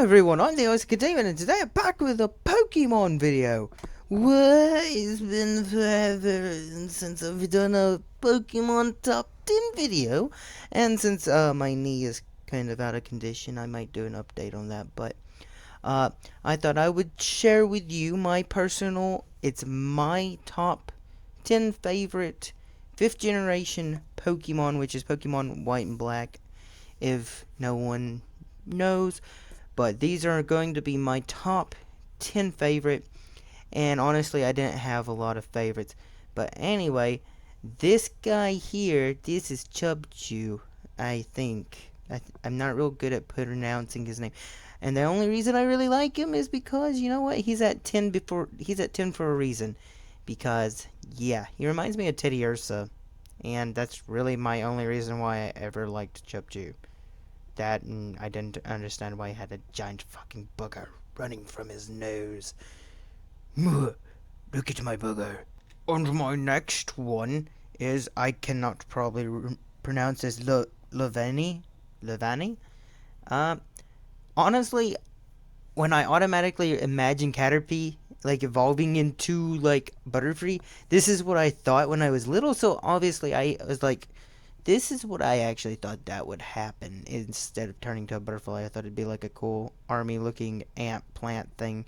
everyone, I'm the Ice Demon, and today I'm back with a Pokemon video. What? It's been forever since I've done a Pokemon Top 10 video, and since my knee is kind of out of condition, I might do an update on that, but I thought I would share with you it's my top 10 favorite 5th generation Pokemon, which is Pokemon White and Black, if no one knows. But these are going to be my top 10 favorite. And honestly, I didn't have a lot of favorites. But anyway, this guy here, this is Chubchu, I think. I'm not real good at pronouncing his name. And the only reason I really like him is because, you know what? He's at 10 for a reason. Because, yeah, he reminds me of Teddy Ursa. And that's really my only reason why I ever liked Chubchu. That, and I didn't understand why he had a giant fucking booger running from his nose. Look at my booger. And my next one is, I cannot probably pronounce this, Levani? Honestly, when I automatically imagine Caterpie, like, evolving into, like, Butterfree, this is what I thought when I was little, so obviously I was like, this is what I actually thought that would happen instead of turning to a butterfly. I thought it'd be like a cool army-looking ant plant thing.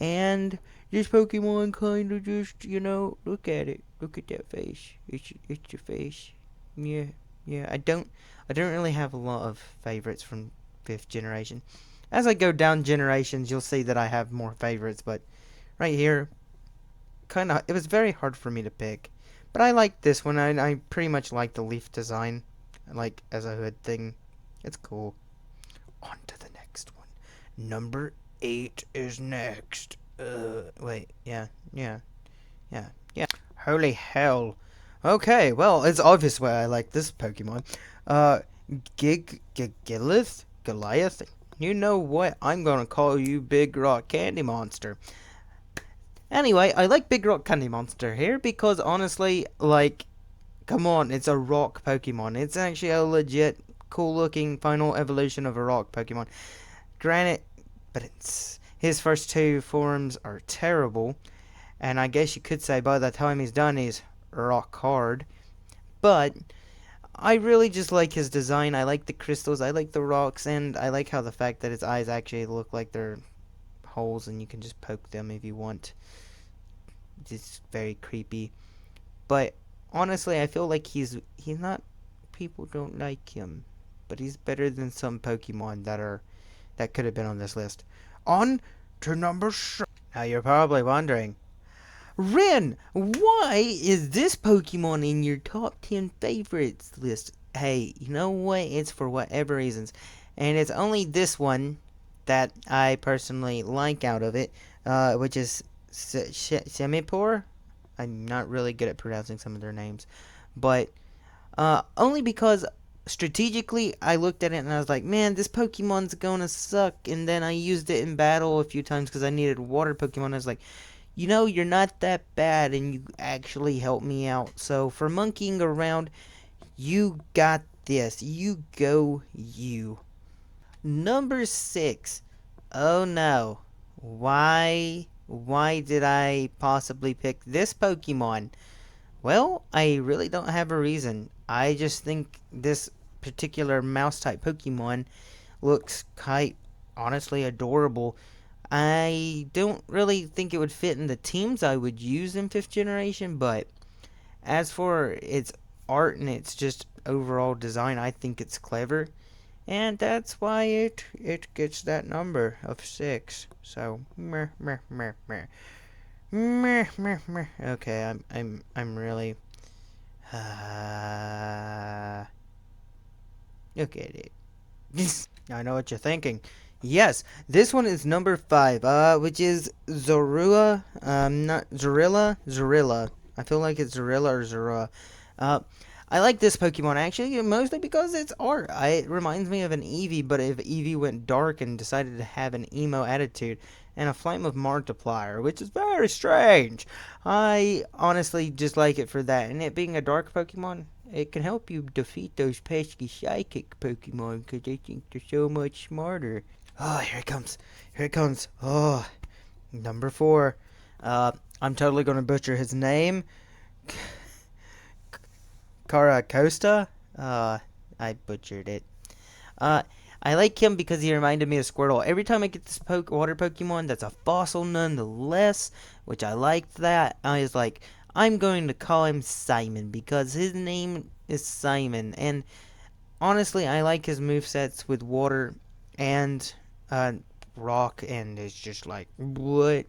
And this Pokemon kind of just, look at it. Look at that face. It's your face. Yeah. I don't really have a lot of favorites from 5th generation. As I go down generations, you'll see that I have more favorites, but right here, it was very hard for me to pick. But I like this one. I pretty much like the leaf design, like as a hood thing. It's cool. On to the next one. Number 8 is next. Wait, yeah. Holy hell. Okay, well, it's obvious why I like this Pokemon. Goliath. You know what? I'm gonna call you Big Rock Candy Monster. Anyway, I like Big Rock Candy Monster here because honestly, like, come on, it's a rock Pokemon. It's actually a legit, cool-looking final evolution of a rock Pokemon. Granted, but his first 2 forms are terrible, and I guess you could say by the time he's done, he's rock hard. But I really just like his design. I like the crystals, I like the rocks, and I like how the fact that his eyes actually look like they're holes and you can just poke them if you want. It's very creepy. But honestly, I feel like he's not, people don't like him, but he's better than some Pokemon that could have been on this list. On to number 6. Now you're probably wondering, Ren, why is this Pokemon in your top 10 favorites list? Hey, you know what? It's for whatever reasons. And it's only this one that I personally like out of it, which is Semipore. I'm not really good at pronouncing some of their names, but only because strategically I looked at it and I was like, man, this Pokemon's gonna suck. And then I used it in battle a few times because I needed water Pokemon. I was like, you're not that bad, and you actually helped me out. So for monkeying around, you got this. You go, you. Number 6. Oh no. Why did I possibly pick this Pokemon? Well, I really don't have a reason. I just think this particular mouse-type Pokemon looks quite honestly adorable. I don't really think it would fit in the teams I would use in 5th generation, but as for its art and its just overall design, I think it's clever. And that's why it gets that number of 6. So meh. Okay, I'm really look at it. I know what you're thinking. Yes, this one is number 5, which is Zorua. Not Zorilla. I feel like it's Zorilla or Zorua. I like this Pokemon actually, mostly because its art. It reminds me of an Eevee, but if Eevee went dark and decided to have an emo attitude, and a Flame of Markiplier, which is very strange. I honestly just like it for that, and it being a dark Pokemon, it can help you defeat those pesky psychic Pokemon, because they think they're so much smarter. Oh, here it comes. Here it comes. Oh, number 4. I'm totally gonna butcher his name. Caracosta? I butchered it. Uh, I like him because he reminded me of Squirtle. Every time I get this water Pokemon that's a fossil nonetheless, which I liked that, I was like, I'm going to call him Simon because his name is Simon. And honestly, I like his movesets with water and uh, rock, and it's just like, what?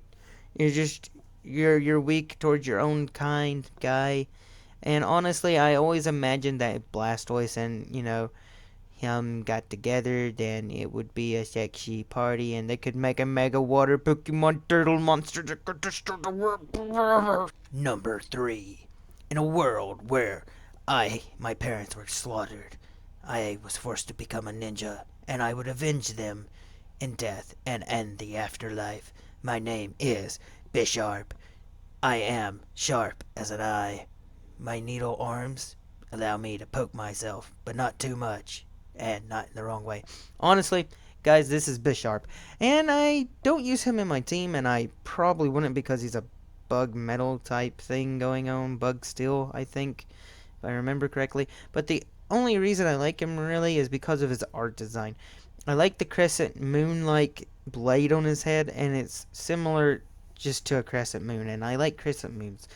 You're just, you're weak towards your own kind, guy. And honestly, I always imagined that Blastoise and, him got together, then it would be a sexy party, and they could make a mega water Pokemon turtle monster that could destroy the world forever. Number 3. In a world where my parents were slaughtered, I was forced to become a ninja, and I would avenge them in death and end the afterlife. My name is Bisharp. I am sharp as an eye. My needle arms allow me to poke myself, but not too much, and not in the wrong way. Honestly, guys, this is Bisharp, and I don't use him in my team, and I probably wouldn't because he's a bug metal type thing going on, bug steel, I think, if I remember correctly. But the only reason I like him really is because of his art design. I like the crescent moon-like blade on his head, and it's similar just to a crescent moon, and I like crescent moons.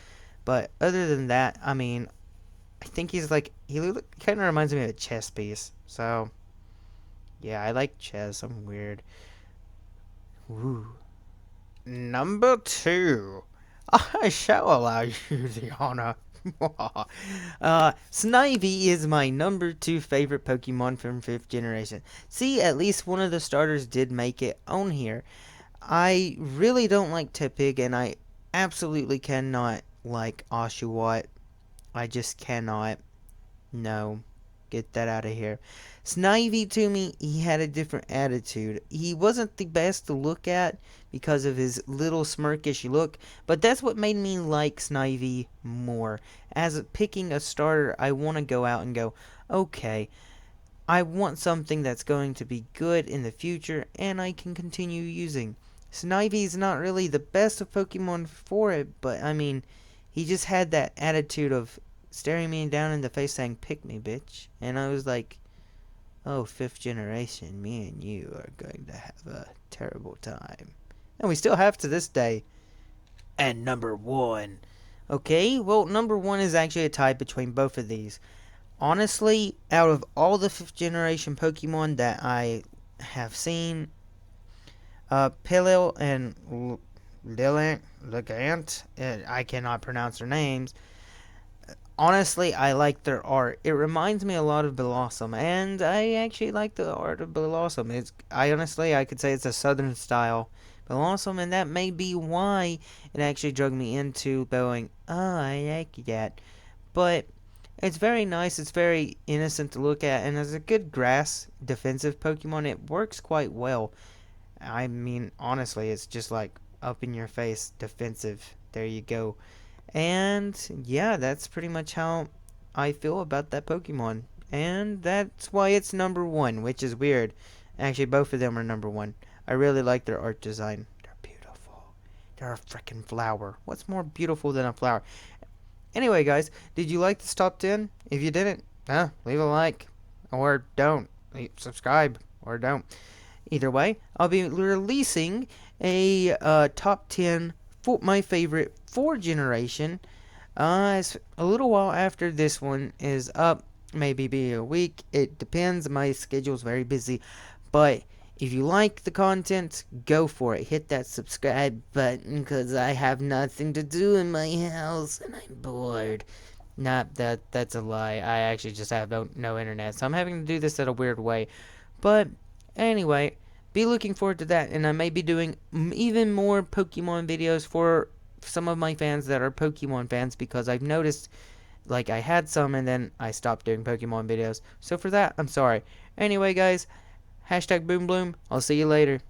But other than that, I mean, I think he's like, he kind of reminds me of a chess piece. So, yeah, I like chess. I'm weird. Woo. Number 2. I shall allow you the honor. Snivy is my number 2 favorite Pokemon from 5th generation. See, at least one of the starters did make it on here. I really don't like Tepig, and I absolutely cannot like Oshawott. I just cannot. No. Get that out of here. Snivy, to me, he had a different attitude. He wasn't the best to look at because of his little smirkish look, but that's what made me like Snivy more. As picking a starter, I want to go out and go, okay, I want something that's going to be good in the future and I can continue using. Snivy's not really the best of Pokemon for it, but I mean, he just had that attitude of staring me down in the face saying, pick me, bitch. And I was like, oh, 5th generation, me and you are going to have a terrible time. And we still have to this day. And number 1. Okay, well, number 1 is actually a tie between both of these. Honestly, out of all the 5th generation Pokemon that I have seen, Pilil and Lilligant, I cannot pronounce their names. Honestly, I like their art. It reminds me a lot of Blossom, and I actually like the art of Blossom. I could say it's a southern style Blossom, and that may be why it actually drug me into going, oh, I like that. But it's very nice, it's very innocent to look at, and as a good grass defensive Pokemon, it works quite well. I mean, honestly, it's just like up in your face defensive. There you go. And yeah, that's pretty much how I feel about that Pokemon. And that's why it's number 1, which is weird. Actually, both of them are number 1. I really like their art design. They're beautiful. They're a freaking flower. What's more beautiful than a flower? Anyway, guys, did you like this top 10? If you didn't, leave a like. Or don't. Subscribe. Or don't. Either way, I'll be releasing a top 10 for my favorite 4th generation it's a little while after this one is up. Maybe be a week. It depends. My schedule's very busy. But if you like the content, go for it. Hit that subscribe button because I have nothing to do in my house and I'm bored. Nah, that's a lie. I actually just have no internet, so I'm having to do this in a weird way. But anyway, be looking forward to that, and I may be doing even more Pokemon videos for some of my fans that are Pokemon fans because I've noticed like I had some and then I stopped doing Pokemon videos. So for that, I'm sorry. Anyway, guys, hashtag Boom Bloom. I'll see you later.